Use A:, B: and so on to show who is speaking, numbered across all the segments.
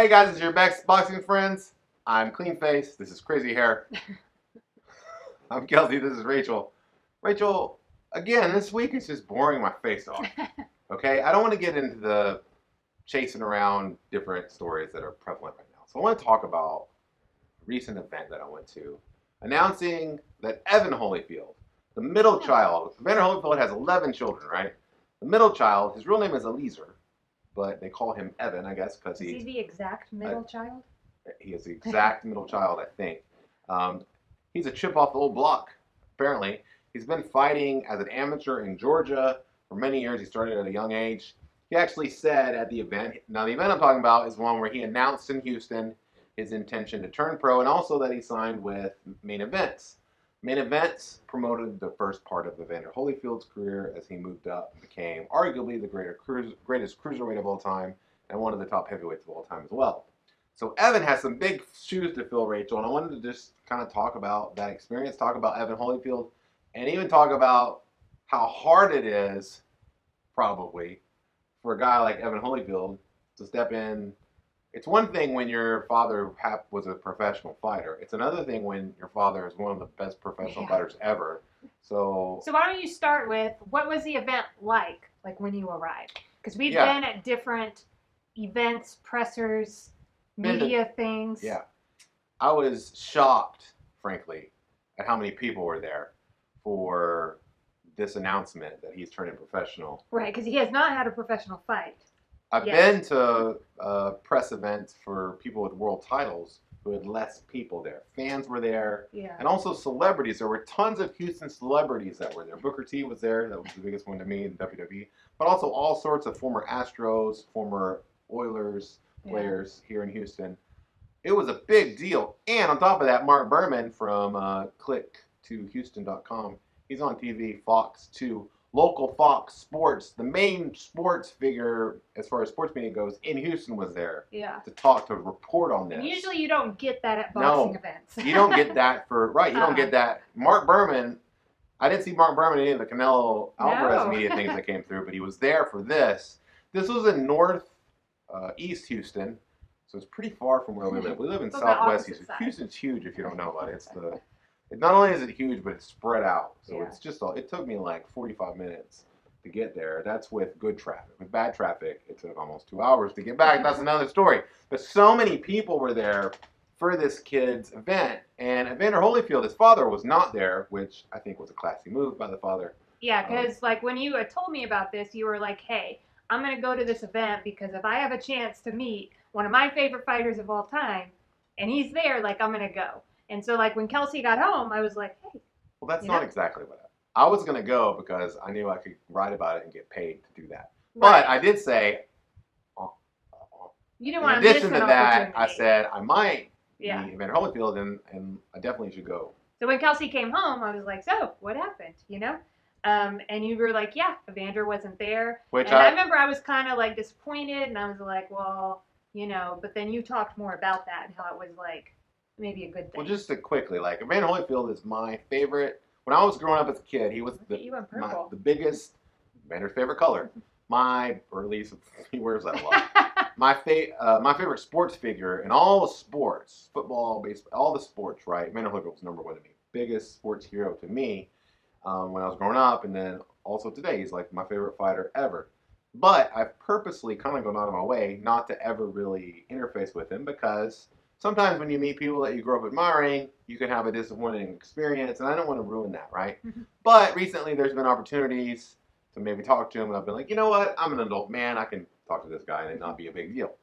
A: Hey guys, it's your best boxing friends. I'm Clean Face. This is Crazy Hair. I'm Kelsey. This is Rachel. Rachel, again, this week is just boring my face off. Okay? I don't want to get into the chasing around different stories that are prevalent right now. So I want to talk about a recent event that I went to announcing that Evan Holyfield, the middle child, Evander Holyfield has 11 children, right? The middle child, his real name is Eliezer, but they call him Evan, I guess, because
B: Is he the exact middle child?
A: he is the exact middle child, I think. He's a chip off the old block, apparently. He's been fighting as an amateur in Georgia for many years. He started at a young age. He actually said at the event, now the event I'm talking about is one where he announced in Houston his intention to turn pro and also that he signed with Main Events. Main Events promoted the first part of Evander Holyfield's career as he moved up and became arguably the greatest cruiserweight of all time and one of the top heavyweights of all time as well. So Evan has some big shoes to fill, Rachel, and I wanted to just kind of talk about that experience, talk about Evan Holyfield, and even talk about how hard it is, probably, for a guy like Evan Holyfield to step in. It's one thing when your father was a professional fighter. It's another thing when your father is one of the best professional fighters ever. So
B: why don't you start with, what was the event like when you arrived? Because we've been at different events, pressers, media things.
A: Yeah. I was shocked, frankly, at how many people were there for this announcement that he's turning professional.
B: Right, because he has not had a professional fight.
A: I've been to press events for people with world titles who had less people there. Fans were there, and also celebrities. There were tons of Houston celebrities that were there. Booker T was there. That was the biggest one to me in WWE. But also all sorts of former Astros, former Oilers players here in Houston. It was a big deal. And on top of that, Mark Berman from click2houston.com, he's on TV, Fox 2. Local Fox Sports, the main sports figure as far as sports media goes in Houston was there to report on this.
B: And usually you don't get that at boxing events.
A: You don't get that you don't get that. Mark Berman, I didn't see Mark Berman in any of the Canelo Alvarez media things that came through, but he was there for this. This was in East Houston, so it's pretty far from where we live. We live in Southwest Houston. Houston's huge if you don't know about it. Not only is it huge, but it's spread out. So it's just, it took me like 45 minutes to get there. That's with good traffic. With bad traffic, it took almost 2 hours to get back. That's another story. But so many people were there for this kid's event. And Evander Holyfield, his father, was not there, which I think was a classy move by the father.
B: Yeah, because when you told me about this, you were like, hey, I'm going to go to this event because if I have a chance to meet one of my favorite fighters of all time, and he's there, I'm going to go. And so, when Kelsey got home, I was like, hey.
A: Well, that's not exactly what I was going to go because I knew I could write about it and get paid to do that. Right. But I did say,
B: you didn't want
A: in addition to that, I said I might be Evander Holyfield, and I definitely should go.
B: So when Kelsey came home, I was like, so, what happened, and you were like, yeah, Evander wasn't there. I remember I was kind of, disappointed, and I was like, well, but then you talked more about that and how it was, maybe a good thing.
A: Well, just to quickly, Evander Holyfield is my favorite. When I was growing up as a kid, he was the biggest, Evander's favorite color. Or at least he wears that a lot. my favorite sports figure in all the sports, football, baseball, all the sports, right? Evander Holyfield was number one to me. Biggest sports hero to me when I was growing up, and then also today, he's my favorite fighter ever. But I've purposely kind of gone out of my way not to ever really interface with him because sometimes when you meet people that you grow up admiring, you can have a disappointing experience, and I don't want to ruin that, right? But recently there's been opportunities to maybe talk to him, and I've been like, you know what? I'm an adult man. I can talk to this guy, and it not be a big deal.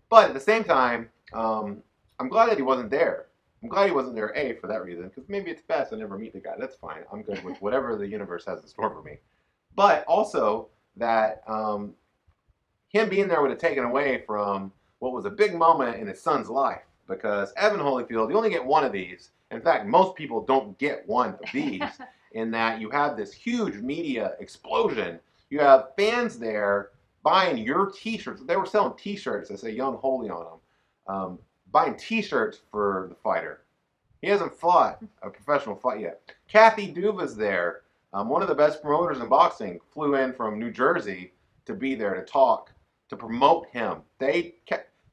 A: But at the same time, I'm glad that he wasn't there. I'm glad he wasn't there, A, for that reason, because maybe it's best I never meet the guy. That's fine. I'm good with whatever the universe has in store for me. But also that him being there would have taken away from what was a big moment in his son's life. Because Evan Holyfield, you only get one of these. In fact, most people don't get one of these in that you have this huge media explosion. You have fans there buying your T-shirts. They were selling T-shirts that say Young Holy on them. Buying T-shirts for the fighter. He hasn't fought a professional fight yet. Kathy Duva's there. One of the best promoters in boxing flew in from New Jersey to be there to talk, to promote him.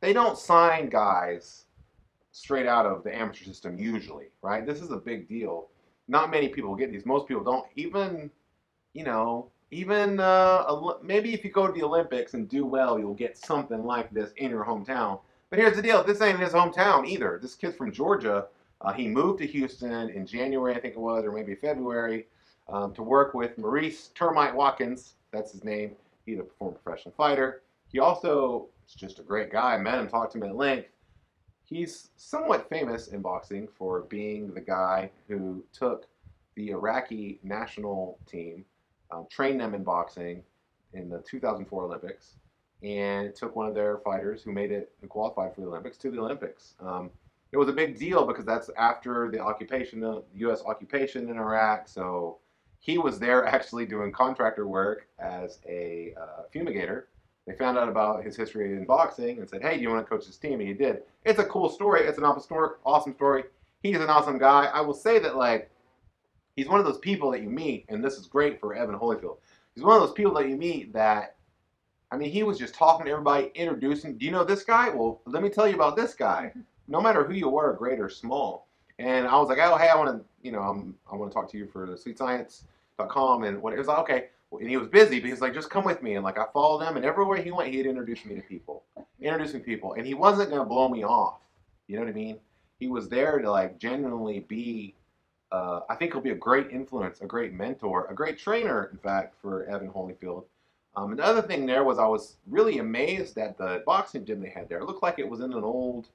A: they don't sign guys straight out of the amateur system usually, right? This is a big deal. Not many people get these. Most people don't. Even, maybe if you go to the Olympics and do well, you'll get something like this in your hometown. But here's the deal. This ain't his hometown either. This kid's from Georgia. He moved to Houston in January, I think it was, or maybe February, to work with Maurice Termite Watkins. That's his name. He's a former professional fighter. He also is just a great guy. I met him, talked to him at length. He's somewhat famous in boxing for being the guy who took the Iraqi national team, trained them in boxing in the 2004 Olympics, and took one of their fighters who qualified for the Olympics to the Olympics. It was a big deal because that's after the U.S. occupation in Iraq. So he was there actually doing contractor work as a fumigator. They found out about his history in boxing and said, hey, do you want to coach this team? And he did. It's a cool story. It's an awesome story. He's an awesome guy. I will say that, he's one of those people that you meet, and this is great for Evan Holyfield. He's one of those people that you meet that, he was just talking to everybody, introducing, do you know this guy? Well, let me tell you about this guy. No matter who you were, great or small. And I was like, oh, hey, I want to talk to you for the sweetscience.com. And what it was like, okay. And he was busy, but he was like, just come with me. And I followed him, and everywhere he went, he'd introduce me to people. And he wasn't going to blow me off. You know what I mean? He was there to genuinely be, I think he'll be a great influence, a great mentor, a great trainer, in fact, for Evan Holyfield. And the other thing there was I was really amazed at the boxing gym they had there. It looked like it was in an old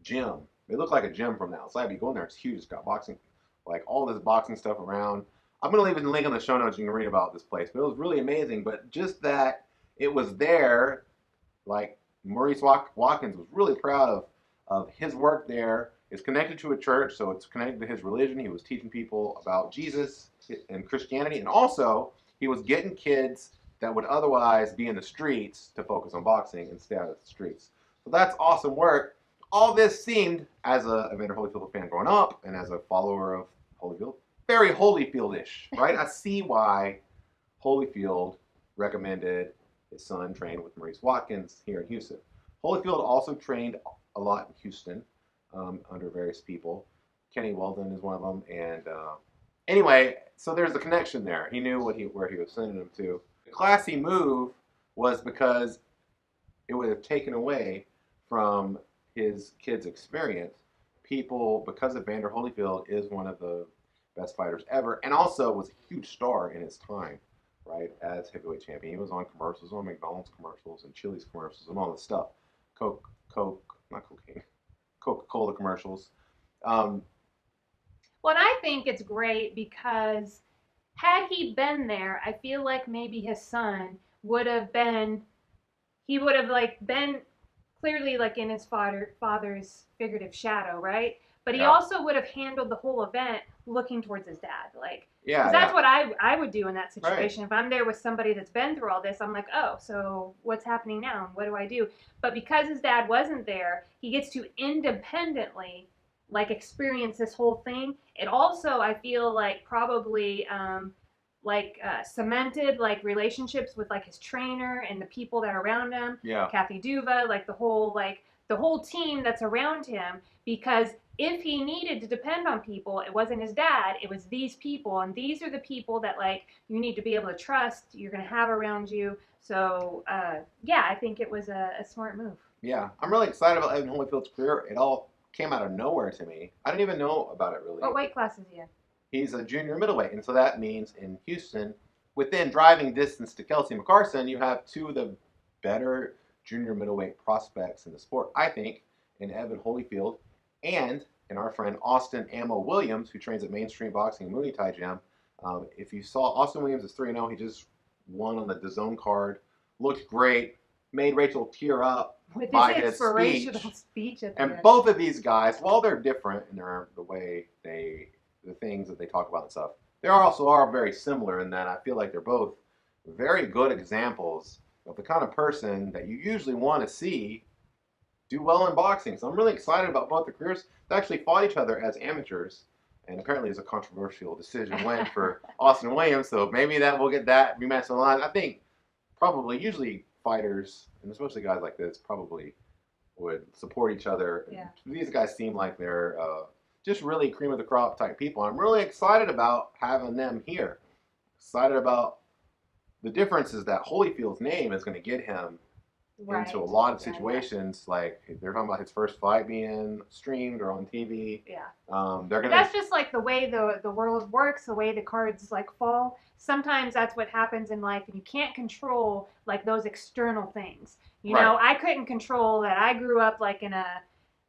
A: gym. It looked like a gym from the outside. You go in there, it's huge. It's got boxing, all this boxing stuff around. I'm going to leave a link in the show notes. You can read about this place. But it was really amazing. But just that it was there, Maurice Watkins was really proud of his work there. It's connected to a church, so it's connected to his religion. He was teaching people about Jesus and Christianity. And also, he was getting kids that would otherwise be in the streets to focus on boxing and stay out of the streets. So that's awesome work. All this seemed, as a Evander Holyfield fan growing up and as a follower of Holyfield, very Holyfield-ish, right? I see why Holyfield recommended his son train with Maurice Watkins here in Houston. Holyfield also trained a lot in Houston under various people. Kenny Weldon is one of them. And anyway, so there's a connection there. He knew where he was sending him to. The classy move was because it would have taken away from his kid's experience. People, because Evander Holyfield is one of the best fighters ever, and also was a huge star in his time, right, as heavyweight champion. He was on commercials, on McDonald's commercials and Chili's commercials and all this stuff. Coca-Cola commercials.
B: Well, I think it's great because had he been there, I feel like maybe his son would have been clearly in his father's figurative shadow, right? But he also would have handled the whole event looking towards his dad. Because that's what I would do in that situation. Right. If I'm there with somebody that's been through all this, I'm like, oh, so what's happening now? What do I do? But because his dad wasn't there, he gets to independently, experience this whole thing. It also, I feel probably, cemented, relationships with, his trainer and the people that are around him.
A: Yeah.
B: Kathy Duva, the whole team that's around him, because if he needed to depend on people, it wasn't his dad, it was these people, and these are the people that you need to be able to trust, you're going to have around you. So I think it was a smart move.
A: Yeah, I'm really excited about Evan Holyfield's career. It all came out of nowhere to me. I didn't even know about it really.
B: What weight class is he in?
A: He's a junior middleweight, and so that means in Houston, within driving distance to Kelsey and McCarson, you have two of the better junior middleweight prospects in the sport, I think, in Evan Holyfield and in our friend Austin Ammo Williams, who trains at Mainstream Boxing and Muay Thai Gym. If you saw, Austin Williams is 3-0. He just won on the DAZN card. Looked great. Made Rachel tear up
B: with
A: by
B: his inspirational speech at the
A: and
B: end.
A: Both of these guys, while they're different in the way the things that they talk about and stuff, they also are very similar in that I feel like they're both very good examples of the kind of person that you usually want to see do well in boxing. So I'm really excited about both the careers. They actually fought each other as amateurs, and apparently it's a controversial decision win for Austin Williams, so maybe that we'll get that rematch on the line. I think probably usually fighters, and especially guys like this, probably would support each other.
B: Yeah.
A: These guys seem like they're just really cream of the crop type people. I'm really excited about having them here. Excited about the differences that Holyfield's name is going to get him into a lot of situations. Yeah. Like they're talking about his first fight being streamed or on TV.
B: Yeah.
A: That's
B: just like the way the world works, the way the cards like fall. Sometimes that's what happens in life, and you can't control like those external things. You know, I couldn't control that. I grew up like in a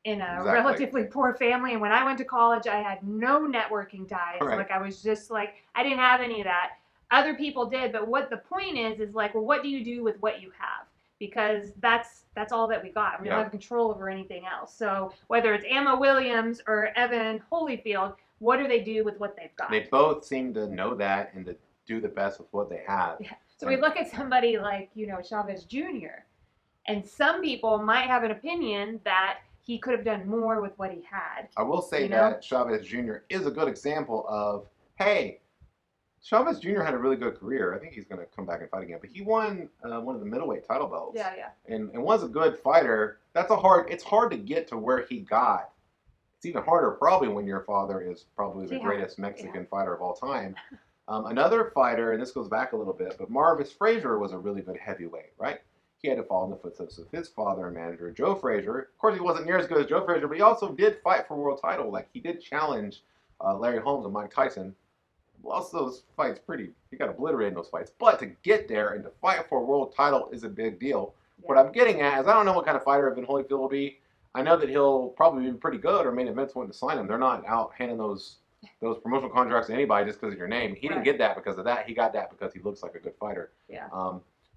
B: relatively poor family, and when I went to college, I had no networking ties. Right. Like I was just like I didn't have any of that. Other people did, but what the point is like, well, what do you do with what you have? Because that's all that we got. We don't have control over anything else. So whether it's Emma Williams or Evan Holyfield, what do they do with what they've got?
A: They both seem to know that and to do the best with what they have.
B: Yeah. So we look at somebody like, Chavez Jr., and some people might have an opinion that he could have done more with what he had.
A: I will say that Chavez Jr. is a good example of, hey, Chavez Jr. had a really good career. I think he's going to come back and fight again. But he won one of the middleweight title belts.
B: Yeah.
A: And was a good fighter. It's hard to get to where he got. It's even harder probably when your father is probably the greatest Mexican fighter of all time. Another fighter, and this goes back a little bit, but Maurice Frazier was a really good heavyweight, right? He had to follow in the footsteps of his father and manager, Joe Frazier. Of course, he wasn't near as good as Joe Frazier, but he also did fight for a world title. Like, he did challenge Larry Holmes and Mike Tyson. Lost those fights he got obliterated in those fights. But to get there and to fight for a world title is a big deal. Yeah. What I'm getting at is I don't know what kind of fighter Evan Holyfield will be. I know that he'll probably be pretty good, or main events wanting to sign him. They're not out handing those promotional contracts to anybody just because of your name. He didn't get that because of that. He got that because he looks like a good fighter.
B: Yeah.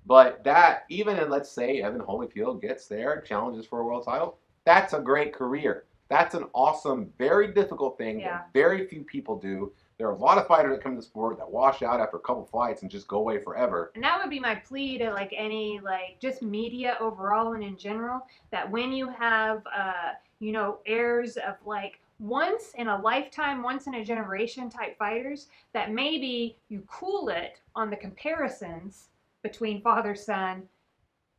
A: But that, even in, let's say, Evan Holyfield gets there, challenges for a world title, that's a great career. That's an awesome, very difficult thing that very few people do. There are a lot of fighters that come to the sport that wash out after a couple fights and just go away forever.
B: And that would be my plea to any just media overall and in general, that when you have heirs of once in a lifetime, once in a generation type fighters, that maybe you cool it on the comparisons between father-son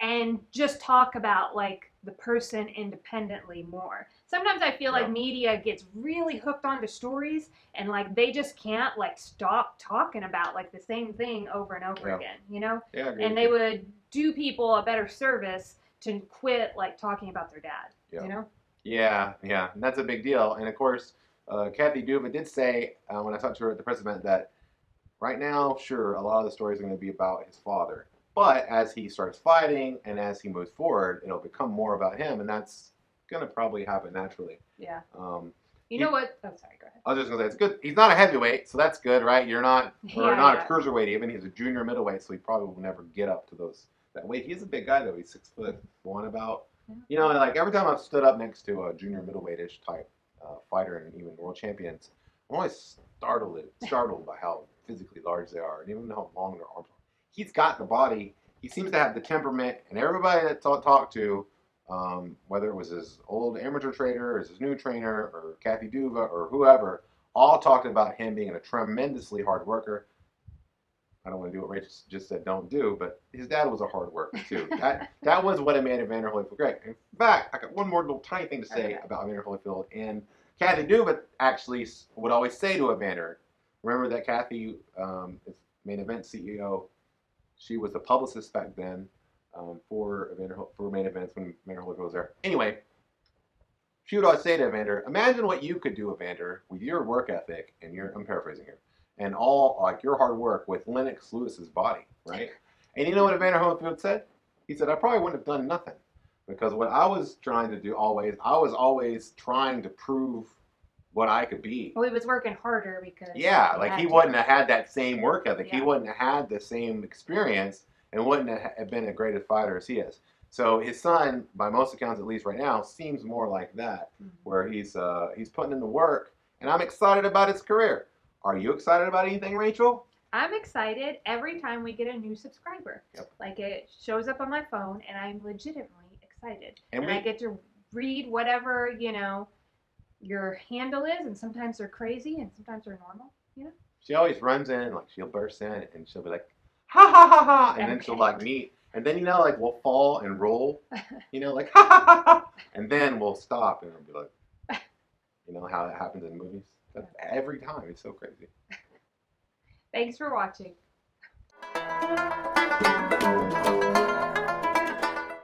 B: and just talk about the person independently more. Sometimes I feel like media gets really hooked onto stories and they just can't stop talking about the same thing over and over again,
A: Yeah,
B: and they would do people a better service to quit talking about their dad,
A: Yeah, and that's a big deal. And of course, Kathy Duva did say when I talked to her at the press event that right now, sure, a lot of the stories are going to be about his father. But as he starts fighting and as he moves forward, it'll become more about him, and that's going to probably happen naturally.
B: Yeah. You know what? Oh, sorry, go ahead.
A: I was just going to say, it's good. He's not a heavyweight, so that's good, right? You're not, or not a cruiserweight even. He's a junior middleweight, so he probably will never get up to that weight. He's a big guy, though. He's 6'1" about. Yeah. Every time I've stood up next to a junior middleweight-ish type fighter and even world champions, I'm always startled by how physically large they are and even how long their arms are. He's got the body. He seems to have the temperament, and everybody that talked to, whether it was his old amateur trainer or his new trainer or Kathy Duva or whoever, all talked about him being a tremendously hard worker. I don't want to do what Rachel just said don't do, but his dad was a hard worker too. That was what made Evander Holyfield great. In fact, I got one more little tiny thing to say about Evander Holyfield. And Kathy Duva actually would always say to Evander, remember that Kathy is main event CEO. She was the publicist back then for main events when Evander Holyfield was there. Anyway, she would always say to Evander, imagine what you could do, Evander, with your work ethic and I'm paraphrasing here, and all your hard work with Lennox Lewis's body, right? And you know what Evander Holyfield said? He said, I probably wouldn't have done nothing because what I was trying to do I was always trying to prove what I could be.
B: Well, he was working harder because...
A: Yeah, he wouldn't have had that same work ethic. Yeah. He wouldn't have had the same experience and wouldn't have been a great fighter as he is. So his son, by most accounts at least right now, seems more like that, where he's putting in the work, and I'm excited about his career. Are you excited about anything, Rachel?
B: I'm excited every time we get a new subscriber. Yep. It shows up on my phone, and I'm legitimately excited. And I get to read whatever, your handle is, and sometimes they're crazy and sometimes they're normal,
A: She always runs in, she'll burst in and she'll be like, ha ha ha ha, and then she'll meet And then, like, we'll fall and roll, like, ha, ha, ha, ha. And then we'll stop and it'll be like, how that happens in movies? That's every time. It's so crazy.
B: Thanks for watching.